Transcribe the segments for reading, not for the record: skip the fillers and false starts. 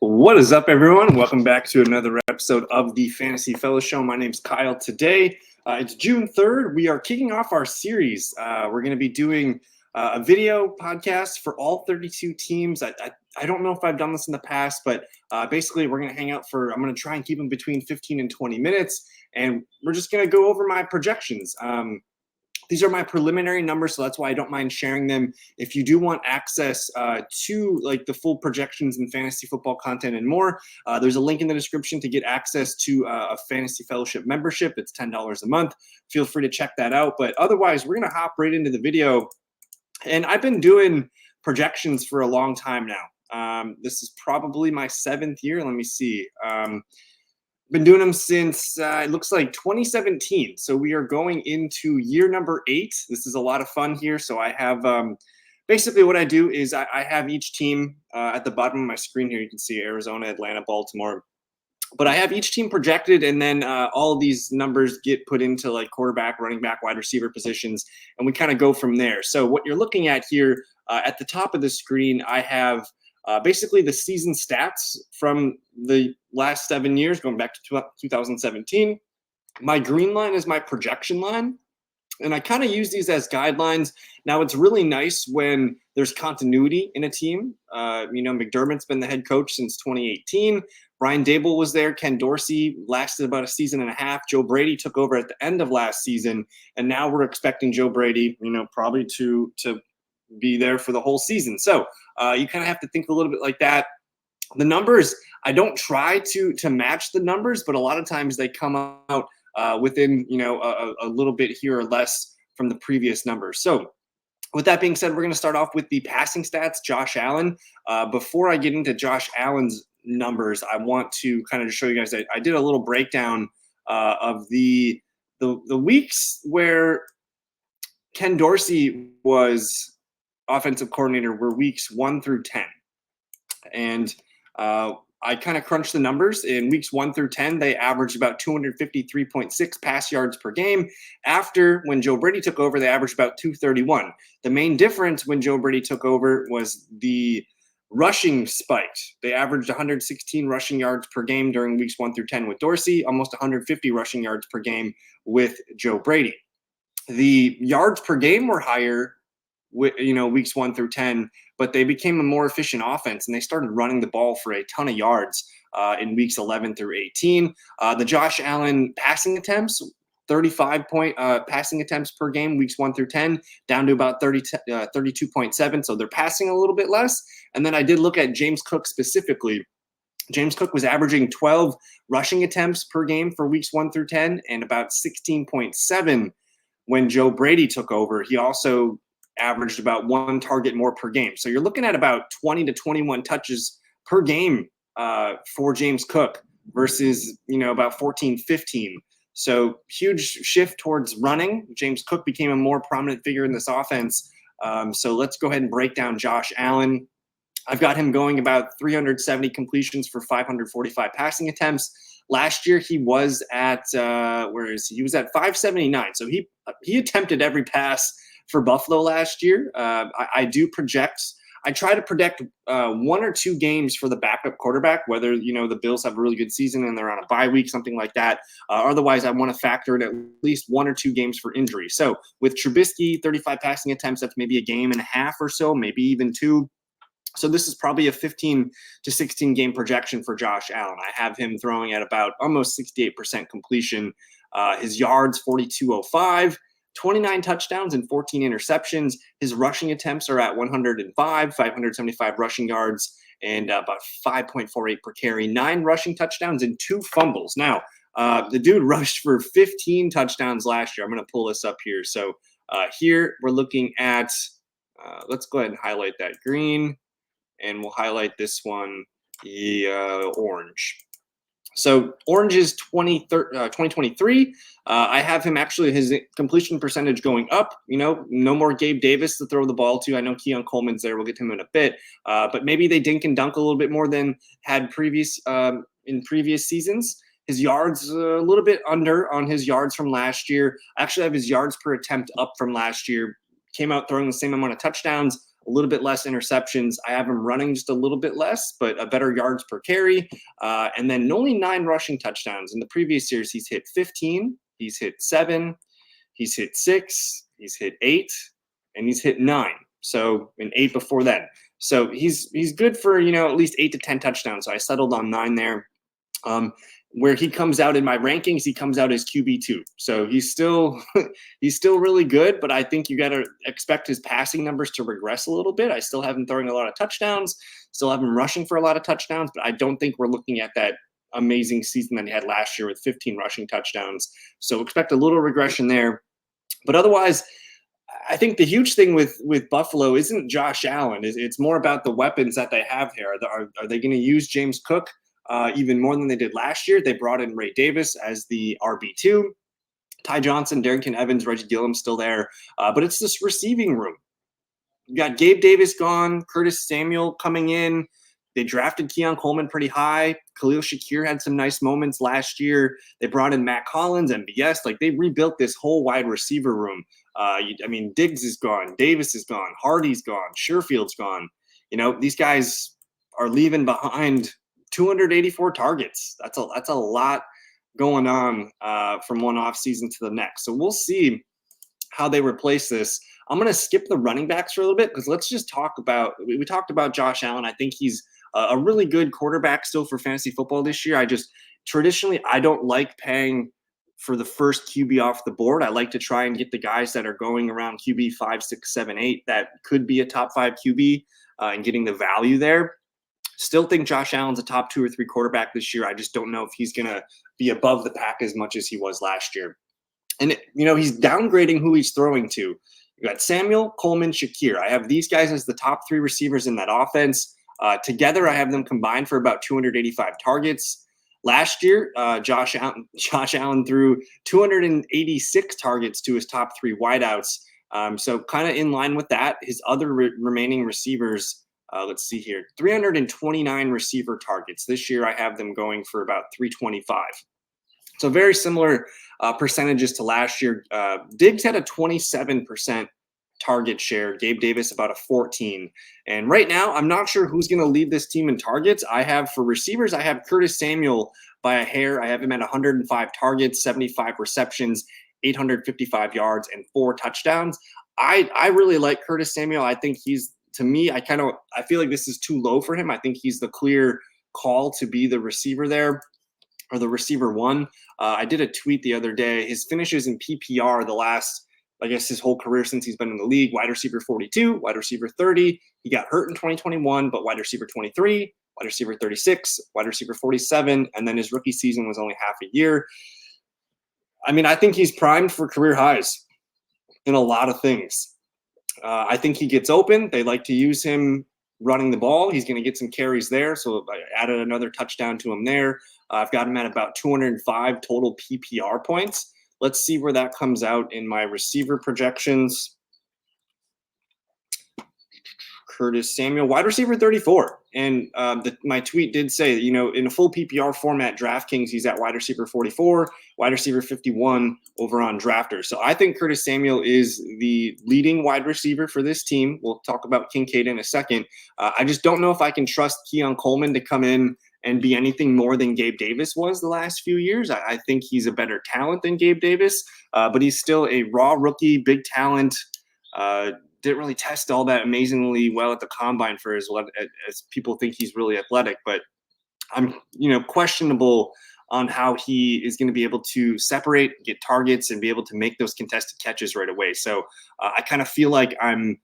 What is up, everyone? Welcome back to another episode of the Fantasy Fellow Show. My name's Kyle. Today, it's June 3rd. We are kicking off our series. We're going to be doing a video podcast for all 32 teams. I don't know if I've done this in the past, but basically we're going to hang out I'm going to try and keep them between 15 and 20 minutes, and we're just going to go over my projections. These are my preliminary numbers, so that's why I don't mind sharing them. If you do want access to like the full projections and fantasy football content and more, there's a link in the description to get access to a Fantasy Fellowship membership. It's $10 a month. Feel free to check that out. But otherwise, we're going to hop right into the video. And I've been doing projections for a long time now. This is probably my 7th year. Let me see. Been doing them since it looks like 2017. So we are going into year number 8. This is a lot of fun here. So I have basically what I do is I have each team at the bottom of my screen here. You can see Arizona, Atlanta, Baltimore. But I have each team projected, and then all of these numbers get put into like quarterback, running back, wide receiver positions, and we kind of go from there. So what you're looking at here at the top of the screen, I have basically the season stats from the last 7 years, going back to 2017. My green line is my projection line, and I kind of use these as guidelines. Now, it's really nice when there's continuity in a team. McDermott's been the head coach since 2018. Brian Dable was there. Ken Dorsey lasted about a season and a half. Joe Brady took over at the end of last season, and now we're expecting Joe Brady, probably to be there for the whole season. So you kind of have to think a little bit like that. The numbers, I don't try to match the numbers, but a lot of times they come out within, a little bit here or less from the previous numbers. So with that being said, we're going to start off with the passing stats, Josh Allen. Before I get into Josh Allen's numbers, I want to kind of just show you guys that I did a little breakdown of the weeks where Ken Dorsey was offensive coordinator were weeks 1 through 10. And I kind of crunched the numbers. In weeks 1 through 10, they averaged about 253.6 pass yards per game. When Joe Brady took over, they averaged about 231. The main difference when Joe Brady took over was the rushing spiked. They averaged 116 rushing yards per game during weeks 1 through 10 with Dorsey, almost 150 rushing yards per game with Joe Brady. The yards per game were higher weeks 1 through 10, but they became a more efficient offense, and they started running the ball for a ton of yards in weeks 11 through 18. The Josh Allen passing attempts, 35 passing attempts per game, weeks 1 through 10, down to about 32.7. So they're passing a little bit less. And then I did look at James Cook specifically. James Cook was averaging 12 rushing attempts per game for weeks 1 through 10, and about 16.7 when Joe Brady took over. He also averaged about 1 target more per game. So you're looking at about 20 to 21 touches per game for James Cook versus, about 14, 15. So huge shift towards running. James Cook became a more prominent figure in this offense. So let's go ahead and break down Josh Allen. I've got him going about 370 completions for 545 passing attempts. Last year, he was at, He was at 579. So he attempted every pass for Buffalo last year. I try to predict 1 or 2 games for the backup quarterback, whether, the Bills have a really good season and they're on a bye week, something like that. Otherwise, I want to factor in at least 1 or 2 games for injury. So with Trubisky, 35 passing attempts, that's maybe a game and a half or so, maybe even 2. So this is probably a 15 to 16 game projection for Josh Allen. I have him throwing at about almost 68% completion. His yards, 4,205. 29 touchdowns and 14 interceptions. His rushing attempts are at 105, 575 rushing yards, and about 5.48 per carry. 9 rushing touchdowns and 2 fumbles. Now, the dude rushed for 15 touchdowns last year. I'm going to pull this up here. So here we're looking at, let's go ahead and highlight that green, and we'll highlight this one, orange. So orange is 2023. I have him actually, his completion percentage going up. No more Gabe Davis to throw the ball to. I know Keon Coleman's there. We'll get to him in a bit. But maybe they dink and dunk a little bit more than had in previous seasons. His yards a little bit under on his yards from last year. I actually have his yards per attempt up from last year. Came out throwing the same amount of touchdowns. a little bit less interceptions. I have him running just a little bit less, but a better yards per carry. And then only 9 rushing touchdowns. In the previous years, he's hit 15, he's hit 7, he's hit 6, he's hit 8, and he's hit 9. So in 8 before that. So he's good for, at least 8 to 10 touchdowns. So I settled on 9 there. Where he comes out in my rankings, he comes out as QB2. So he's still really good, but I think you got to expect his passing numbers to regress a little bit. I still have him throwing a lot of touchdowns, still have him rushing for a lot of touchdowns, but I don't think we're looking at that amazing season that he had last year with 15 rushing touchdowns. So expect a little regression there. But otherwise, I think the huge thing with Buffalo isn't Josh Allen. It's more about the weapons that they have here. Are they going to use James Cook even more than they did last year? They brought in Ray Davis as the RB2. Ty Johnson, Darrington Evans, Reggie Gilliam still there. But it's this receiving room. You got Gabe Davis gone, Curtis Samuel coming in. They drafted Keon Coleman pretty high. Khalil Shakir had some nice moments last year. They brought in Matt Collins, MBS. Like, they rebuilt this whole wide receiver room. Diggs is gone. Davis is gone. Hardy's gone. Sherfield's gone. These guys are leaving behind 284 targets. That's a lot going on from one offseason to the next. So we'll see how they replace this. I'm going to skip the running backs for a little bit because let's just talk about – we talked about Josh Allen. I think he's a really good quarterback still for fantasy football this year. Traditionally, I don't like paying for the first QB off the board. I like to try and get the guys that are going around QB 5, 6, 7, 8 that could be a top 5 QB and getting the value there. Still think Josh Allen's a top 2 or 3 quarterback this year. I just don't know if he's going to be above the pack as much as he was last year. And, he's downgrading who he's throwing to. You got Samuel, Coleman, Shakir. I have these guys as the top 3 receivers in that offense. Together, I have them combined for about 285 targets. Last year, Josh Allen threw 286 targets to his top 3 wideouts. So kind of in line with that. His other remaining receivers, let's see here, 329 receiver targets. This year, I have them going for about 325. So very similar percentages to last year. Diggs had a 27% target share. Gabe Davis about a 14. And right now, I'm not sure who's going to lead this team in targets. For receivers, I have Curtis Samuel by a hair. I have him at 105 targets, 75 receptions, 855 yards, and 4 touchdowns. I really like Curtis Samuel. I think to me, I feel like this is too low for him. I think he's the clear call to be the receiver there, or the receiver 1. I did a tweet the other day. His finishes in PPR the last, his whole career since he's been in the league: wide receiver 42, wide receiver 30. He got hurt in 2021, but wide receiver 23, wide receiver 36, wide receiver 47, and then his rookie season was only half a year. I think he's primed for career highs in a lot of things. I think he gets open. They like to use him running the ball. He's going to get some carries there, so I added another touchdown to him there. I've got him at about 205 total PPR points. Let's see where that comes out in my receiver projections. Curtis Samuel, wide receiver 34. And my tweet did say that, in a full PPR format, DraftKings, he's at wide receiver 44, wide receiver 51 over on Drafters. So I think Curtis Samuel is the leading wide receiver for this team. We'll talk about Kincaid in a second. I just don't know if I can trust Keon Coleman to come in and be anything more than Gabe Davis was the last few years. I think he's a better talent than Gabe Davis, but he's still a raw rookie, big talent. Didn't really test all that amazingly well at the combine for as people think he's really athletic, but I'm, questionable on how he is going to be able to separate, get targets, and be able to make those contested catches right away. So I kind of feel like I'm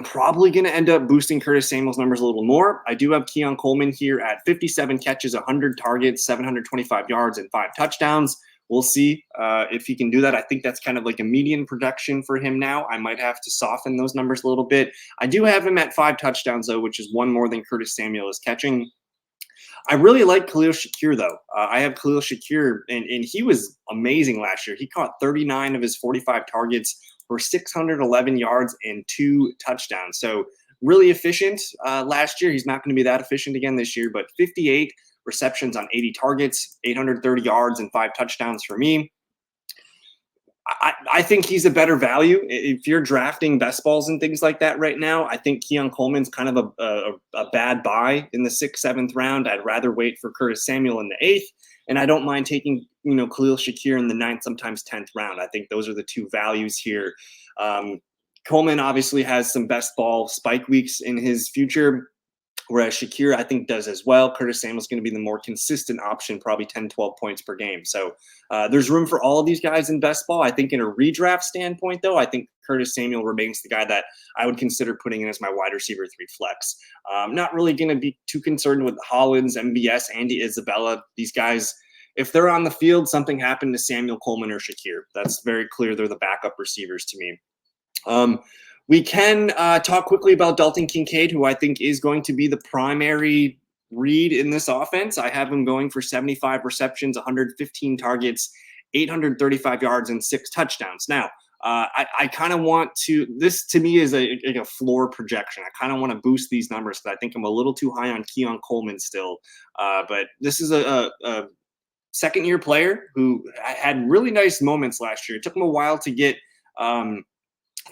probably going to end up boosting Curtis Samuel's numbers a little more. I do have Keon Coleman here at 57 catches, 100 targets, 725 yards, and 5 touchdowns. We'll see if he can do that. I think that's kind of like a median production for him now. I might have to soften those numbers a little bit. I do have him at 5 touchdowns, though, which is 1 more than Curtis Samuel is catching. I really like Khalil Shakir, though. I have Khalil Shakir, and he was amazing last year. He caught 39 of his 45 targets for 611 yards and 2 touchdowns. So really efficient last year. He's not going to be that efficient again this year, but 58 receptions on 80 targets, 830 yards, and 5 touchdowns for me. I think he's a better value. If you're drafting best balls and things like that right now, I think Keon Coleman's kind of a bad buy in the 6th, 7th round. I'd rather wait for Curtis Samuel in the 8th. And I don't mind taking, Khalil Shakir in the 9th, sometimes 10th round. I think those are the two values here. Coleman obviously has some best ball spike weeks in his future, whereas Shakir, I think, does as well. Curtis Samuel's going to be the more consistent option, probably 10, 12 points per game. So there's room for all of these guys in best ball. I think in a redraft standpoint, though, I think Curtis Samuel remains the guy that I would consider putting in as my wide receiver 3 flex. Not really going to be too concerned with Hollins, MBS, Andy Isabella. These guys, if they're on the field, something happened to Samuel, Coleman, or Shakir. That's very clear. They're the backup receivers to me. We can talk quickly about Dalton Kincaid, who I think is going to be the primary read in this offense. I have him going for 75 receptions, 115 targets, 835 yards, and 6 touchdowns. Now, I kind of want to – this to me is a floor projection. I kind of want to boost these numbers because I think I'm a little too high on Keon Coleman still. But this is a second-year player who had really nice moments last year. It took him a while to get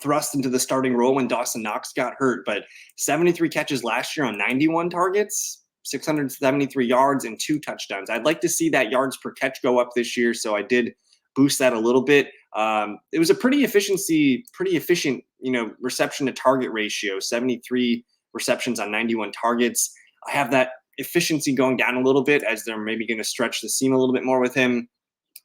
thrust into the starting role when Dawson Knox got hurt, but 73 catches last year on 91 targets, 673 yards, and 2 touchdowns. I'd like to see that yards per catch go up this year, so I did boost that a little bit. It was a pretty efficient, reception to target ratio, 73 receptions on 91 targets. I have that efficiency going down a little bit as they're maybe going to stretch the seam a little bit more with him.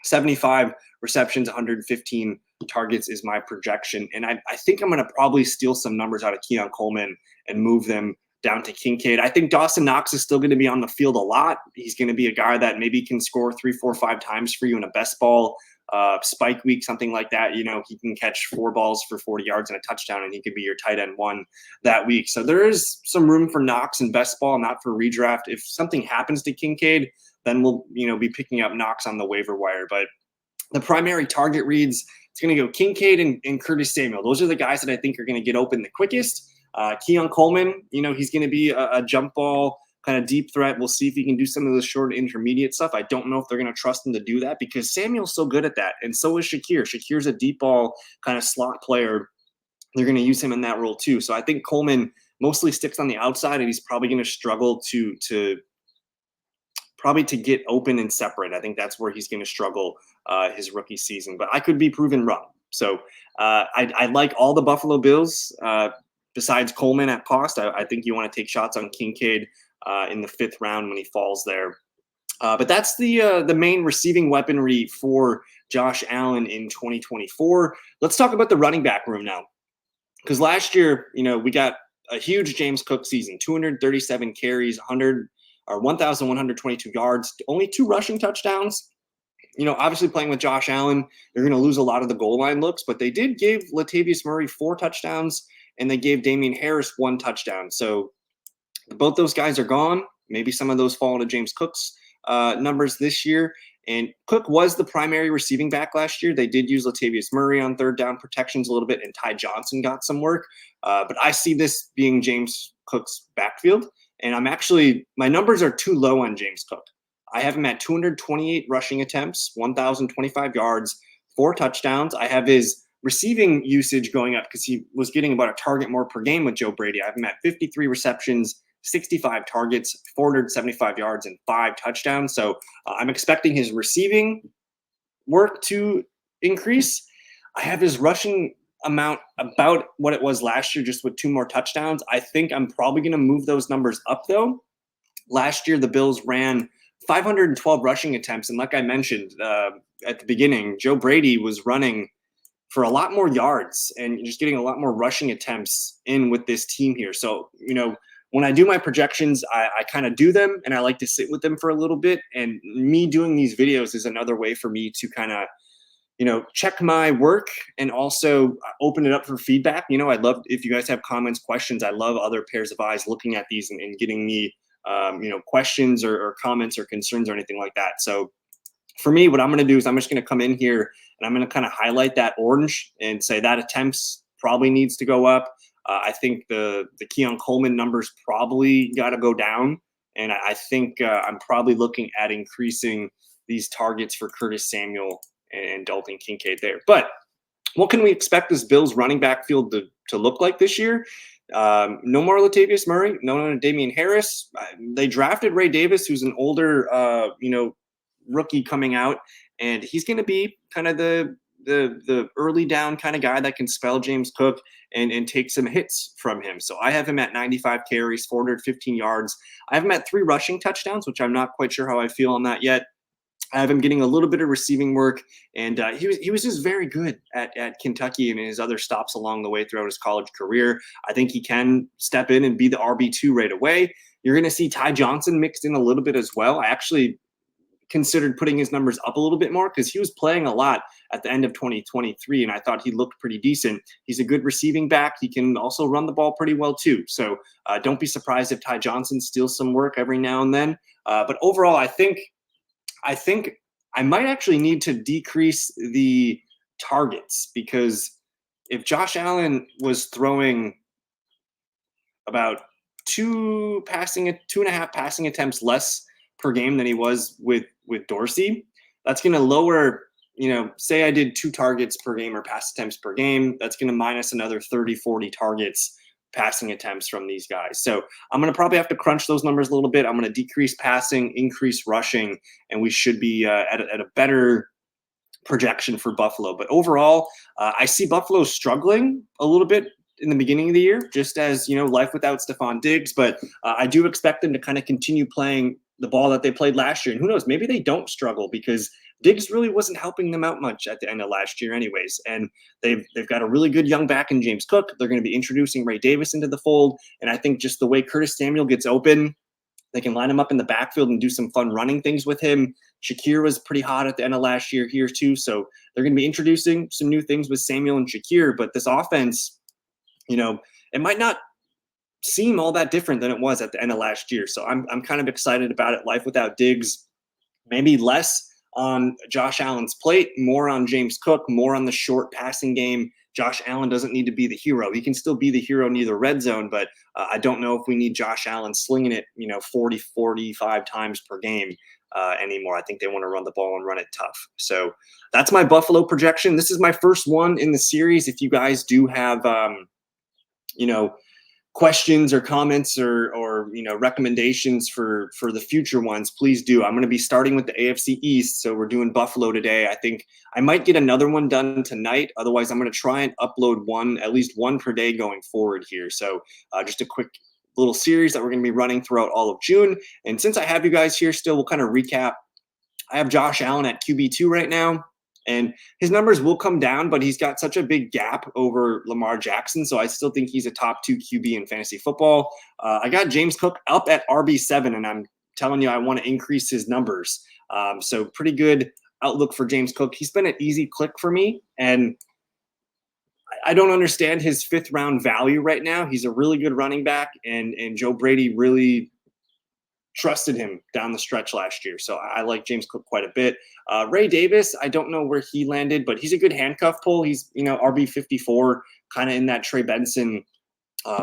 75 receptions, 115 targets is my projection. And I think I'm going to probably steal some numbers out of Keon Coleman and move them down to Kincaid. I think Dawson Knox is still going to be on the field a lot. He's going to be a guy that maybe can score 3, 4, 5 times for you in a best ball spike week, something like that. He can catch 4 balls for 40 yards and a touchdown, and he could be your tight end 1 that week. So there is some room for Knox in best ball, not for redraft. If something happens to Kincaid, then we'll be picking up Knox on the waiver wire. But the primary target reads, it's going to go Kincaid and Curtis Samuel. Those are the guys that I think are going to get open the quickest. Keon Coleman, he's going to be a jump ball kind of deep threat. We'll see if he can do some of the short intermediate stuff. I don't know if they're going to trust him to do that because Samuel's so good at that. And so is Shakir. Shakir's a deep ball kind of slot player. They're going to use him in that role too. So I think Coleman mostly sticks on the outside, and he's probably going to struggle to get open and separate. I think that's where he's going to struggle his rookie season, but I could be proven wrong. So I like all the Buffalo Bills besides Coleman at cost. I think you want to take shots on Kincaid in the 5th round when he falls there. But that's the main receiving weaponry for Josh Allen in 2024. Let's talk about the running back room now, because last year, we got a huge James Cook season, 237 carries, 1,122 yards, only 2 rushing touchdowns. Obviously playing with Josh Allen, they're going to lose a lot of the goal line looks, but they did give Latavius Murray 4 touchdowns, and they gave Damian Harris 1 touchdown. So both those guys are gone. Maybe some of those fall into James Cook's numbers this year. And Cook was the primary receiving back last year. They did use Latavius Murray on 3rd down protections a little bit, and Ty Johnson got some work. But I see this being James Cook's backfield. And my numbers are too low on James Cook. I have him at 228 rushing attempts, 1,025 yards, 4 touchdowns. I have his receiving usage going up because he was getting about a target more per game with Joe Brady. I have him at 53 receptions, 65 targets, 475 yards, and 5 touchdowns. So I'm expecting his receiving work to increase. I have his rushing amount about what it was last year, just with 2 more touchdowns. I think I'm probably going to move those numbers up, though. Last year, the Bills ran 512 rushing attempts. And like I mentioned at the beginning, Joe Brady was running for a lot more yards and just getting a lot more rushing attempts in with this team here. So, when I do my projections, I kind of do them, and I like to sit with them for a little bit. And me doing these videos is another way for me to kind of, check my work and also open it up for feedback. I'd love if you guys have comments, questions. I love other pairs of eyes looking at these and getting me, questions or comments or concerns or anything like that. So for me, what I'm going to do is I'm just going to come in here and I'm going to kind of highlight that orange and say that attempts probably needs to go up. I think the Keon Coleman numbers probably got to go down. And I think I'm probably looking at increasing these targets for Curtis Samuel and Dalton Kincaid there. But what can we expect this Bills running back field to look like this year? No more Latavius Murray, no more Damian Harris. They drafted Ray Davis, who's an older, rookie coming out, and he's going to be kind of the early down kind of guy that can spell James Cook and take some hits from him. So I have him at 95 carries, 415 yards. I have him at 3 rushing touchdowns, which I'm not quite sure how I feel on that yet. I have him getting a little bit of receiving work, and he was just very good at Kentucky and his other stops along the way throughout his college career. I think he can step in and be the RB2 right away. You're going to see Ty Johnson mixed in a little bit as well. I actually considered putting his numbers up a little bit more because he was playing a lot at the end of 2023, and I thought he looked pretty decent. He's a good receiving back. He can also run the ball pretty well too. So don't be surprised if Ty Johnson steals some work every now and then. But overall, I think I might actually need to decrease the targets, because if Josh Allen was throwing about 2.5 passing attempts less per game than he was with Dorsey, that's going to lower, say I did 2 targets per game or pass attempts per game, that's going to minus another 30, 40 targets passing attempts from these guys. So I'm going to probably have to crunch those numbers a little bit. I'm going to decrease passing, increase rushing, and we should be at a better projection for Buffalo. But overall, I see Buffalo struggling a little bit in the beginning of the year, just as, life without Stephon Diggs. But I do expect them to kind of continue playing the ball that they played last year. And who knows, maybe they don't struggle, because Diggs really wasn't helping them out much at the end of last year anyways. And they've got a really good young back in James Cook. They're going to be introducing Ray Davis into the fold. And I think just the way Curtis Samuel gets open, they can line him up in the backfield and do some fun running things with him. Shakir was pretty hot at the end of last year here too. So they're going to be introducing some new things with Samuel and Shakir. But this offense, it might not seem all that different than it was at the end of last year. So I'm kind of excited about it. Life without Diggs, maybe less on Josh Allen's plate, more on James Cook, more on the short passing game. Josh Allen doesn't need to be the hero. He can still be the hero near the red zone, but I don't know if we need Josh Allen slinging it, 40, 45 times per game anymore. I think they want to run the ball and run it tough. So that's my Buffalo projection. This is my first one in the series. If you guys do have, questions or comments or recommendations for the future ones, please do. I'm going to be starting with the AFC East, so we're doing Buffalo today. I think I might get another one done tonight. Otherwise, I'm going to try and upload at least one per day going forward here. So just a quick little series that we're going to be running throughout all of June. And since I have you guys here still, we'll kind of recap. I have Josh Allen at QB2 right now, and his numbers will come down, but he's got such a big gap over Lamar Jackson, so I still think he's a top 2 QB in fantasy football. I got James Cook up at RB7, and I'm telling you, I want to increase his numbers. So pretty good outlook for James Cook. He's been an easy click for me, and I don't understand his 5th-round value right now. He's a really good running back, and Joe Brady really trusted him down the stretch last year. So I like James Cook quite a bit. Ray Davis, I don't know where he landed, but he's a good handcuff pull. He's, RB54, kind of in that Trey Benson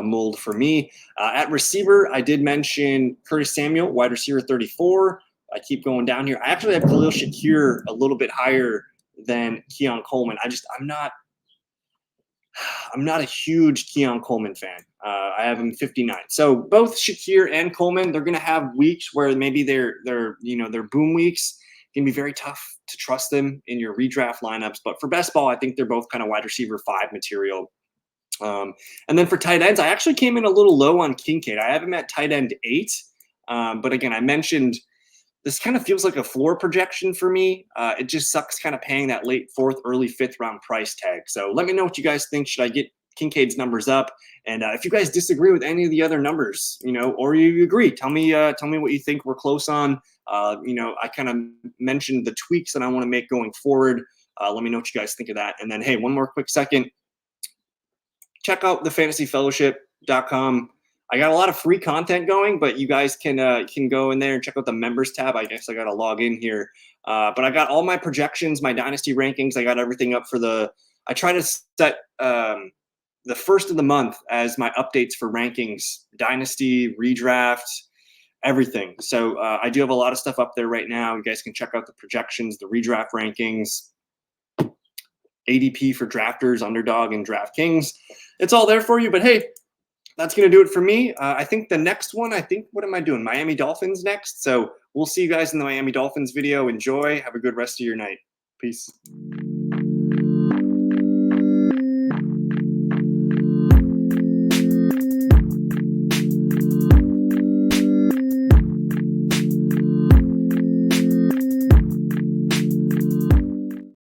mold for me. At receiver, I did mention Curtis Samuel, wide receiver 34. I keep going down here. I actually have Khalil Shakir a little bit higher than Keon Coleman. I'm not a huge Keon Coleman fan. I have him 59. So both Shakir and Coleman, they're going to have weeks where maybe they're boom weeks. It can be very tough to trust them in your redraft lineups. But for best ball, I think they're both kind of wide receiver 5 material. And then for tight ends, I actually came in a little low on Kincaid. I have him at tight end 8. But again, I mentioned this kind of feels like a floor projection for me. It just sucks kind of paying that late 4th, early 5th-round price tag. So let me know what you guys think. Should I get Kincaid's numbers up? And if you guys disagree with any of the other numbers, or you agree, tell me what you think we're close on. I kind of mentioned the tweaks that I want to make going forward. Let me know what you guys think of that. And then, hey, one more quick second. Check out thefantasyfellowship.com. I got a lot of free content going, but you guys can go in there and check out the members tab. I guess I got to log in here. But I got all my projections, my dynasty rankings. I got everything up I try to set the first of the month as my updates for rankings, dynasty, redraft, everything. So I do have a lot of stuff up there right now. You guys can check out the projections, the redraft rankings. ADP for drafters, underdog, and DraftKings. It's all there for you. But hey, that's going to do it for me. I think the next one, what am I doing? Miami Dolphins next. So we'll see you guys in the Miami Dolphins video. Enjoy. Have a good rest of your night. Peace.